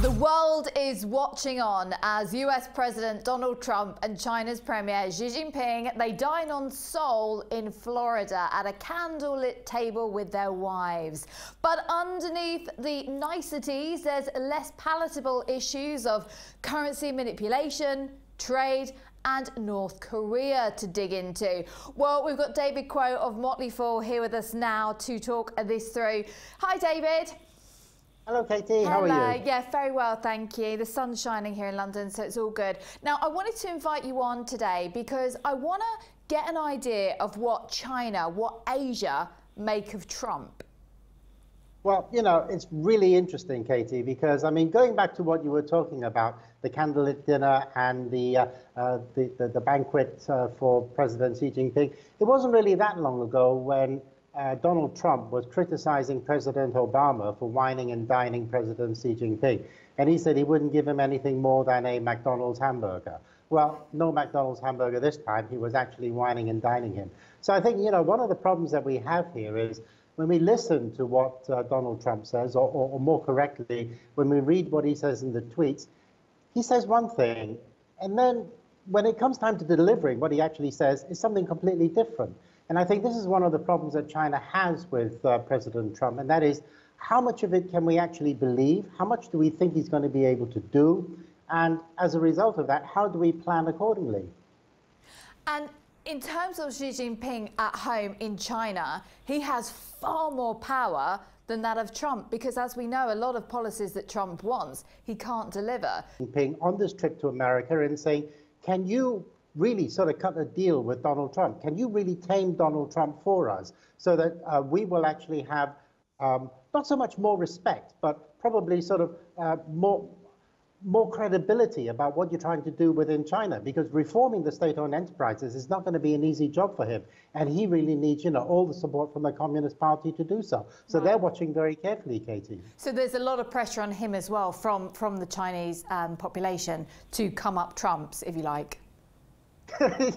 The world is watching on as US President Donald Trump and China's Premier Xi Jinping, they dine on Seoul in Florida at a candlelit table with their wives. But underneath the niceties, there's less palatable issues of currency manipulation, trade and North Korea to dig into. Well, we've got David Quo of Motley Fool here with us now to talk this through. Hi, David. Hello, Katie. How are you? Yeah, very well, thank you. The sun's shining here in London, so it's all good. Now, I wanted to invite you on today because I want to get an idea of what China, what Asia make of Trump. Well, you know, it's really interesting, Katie, because, I mean, going back to what you were talking about, the candlelit dinner and the banquet for President Xi Jinping, it wasn't really that long ago when Donald Trump was criticizing President Obama for wining and dining President Xi Jinping. And he said he wouldn't give him anything more than a McDonald's hamburger. Well, no McDonald's hamburger this time. He was actually wining and dining him. So I think, you know, one of the problems that we have here is when we listen to what Donald Trump says, or more correctly, when we read what he says in the tweets, he says one thing, and then when it comes time to delivering, what he actually says is something completely different. And I think this is one of the problems that China has with President Trump, and that is how much of it can we actually believe? How much do we think he's going to be able to do? And as a result of that, how do we plan accordingly? And in terms of Xi Jinping at home in China, he has far more power than that of Trump, because as we know, a lot of policies that Trump wants, he can't deliver. Jinping on this trip to America and saying, can you really sort of cut a deal with Donald Trump? Can you really tame Donald Trump for us so that we will actually have not so much more respect, but probably sort of more credibility about what you're trying to do within China? Because reforming the state-owned enterprises is not going to be an easy job for him. And he really needs, you know, all the support from the Communist Party to do so. So they're watching very carefully, Katie. So there's a lot of pressure on him as well from the Chinese population to come up trumps, if you like.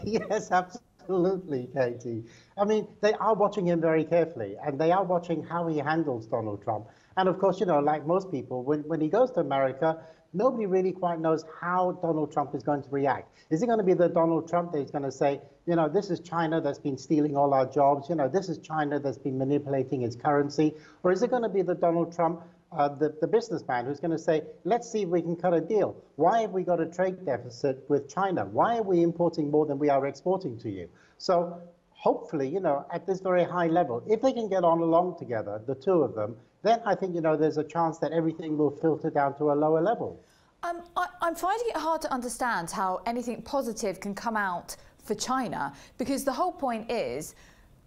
Yes, absolutely, Katie. I mean, they are watching him very carefully, and they are watching how he handles Donald Trump. And of course, you know, like most people, when he goes to America, nobody really quite knows how Donald Trump is going to react. Is it going to be the Donald Trump that is going to say, you know, this is China that's been stealing all our jobs, you know, this is China that's been manipulating its currency? Or is it going to be the Donald Trump, the businessman, who's going to say, let's see if we can cut a deal. Why have we got a trade deficit with China? Why are we importing more than we are exporting to you? So hopefully, you know, at this very high level, if they can get on along together, the two of them, then I think, you know, there's a chance that everything will filter down to a lower level. I'm finding it hard to understand how anything positive can come out for China, because the whole point is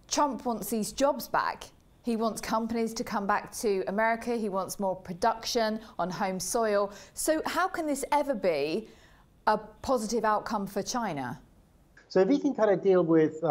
Trump wants these jobs back. He wants companies to come back to America. He wants more production on home soil. So how can this ever be a positive outcome for China? So if he can cut a deal with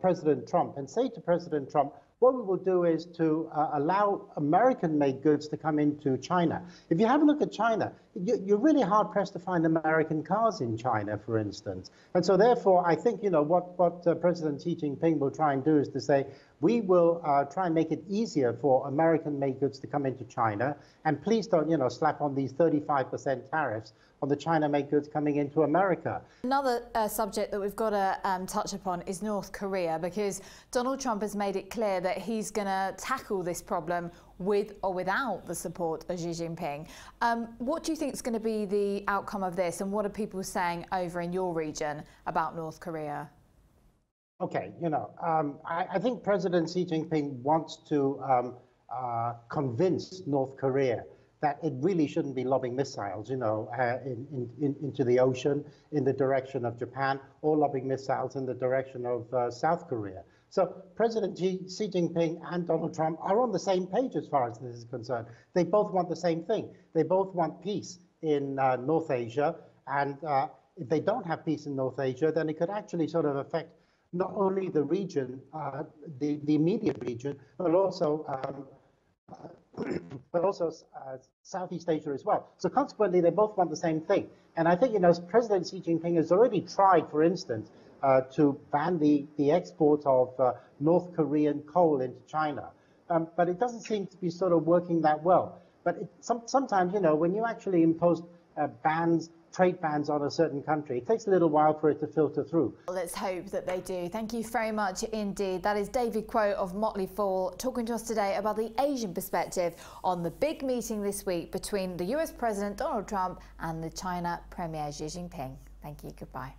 President Trump and say to President Trump, what we will do is to allow American-made goods to come into China. If you have a look at China, you're really hard-pressed to find American cars in China, for instance. And so therefore, I think, you know, what President Xi Jinping will try and do is to say, we will try and make it easier for American-made goods to come into China. And please don't, you know, slap on these 35% tariffs on the China-made goods coming into America. Another subject that we've got to touch upon is North Korea, because Donald Trump has made it clear that he's going to tackle this problem with or without the support of Xi Jinping. What do you think is going to be the outcome of this, and what are people saying over in your region about North Korea? Okay, you know, I think President Xi Jinping wants to convince North Korea that it really shouldn't be lobbing missiles, you know, into the ocean in the direction of Japan, or lobbing missiles in the direction of South Korea. So President Xi Jinping and Donald Trump are on the same page as far as this is concerned. They both want the same thing. They both want peace in North Asia. And if they don't have peace in North Asia, then it could actually sort of affect not only the region, the immediate region, but also Southeast Asia as well. So consequently, they both want the same thing. And I think, you know, President Xi Jinping has already tried, for instance, to ban the export of North Korean coal into China. But it doesn't seem to be sort of working that well. But sometimes, you know, when you actually impose trade bans on a certain country, it takes a little while for it to filter through. Let's hope that they do. Thank you very much indeed. That is David Quote of Motley Fool talking to us today about the Asian perspective on the big meeting this week between the US President Donald Trump and the China Premier Xi Jinping. Thank you. Goodbye.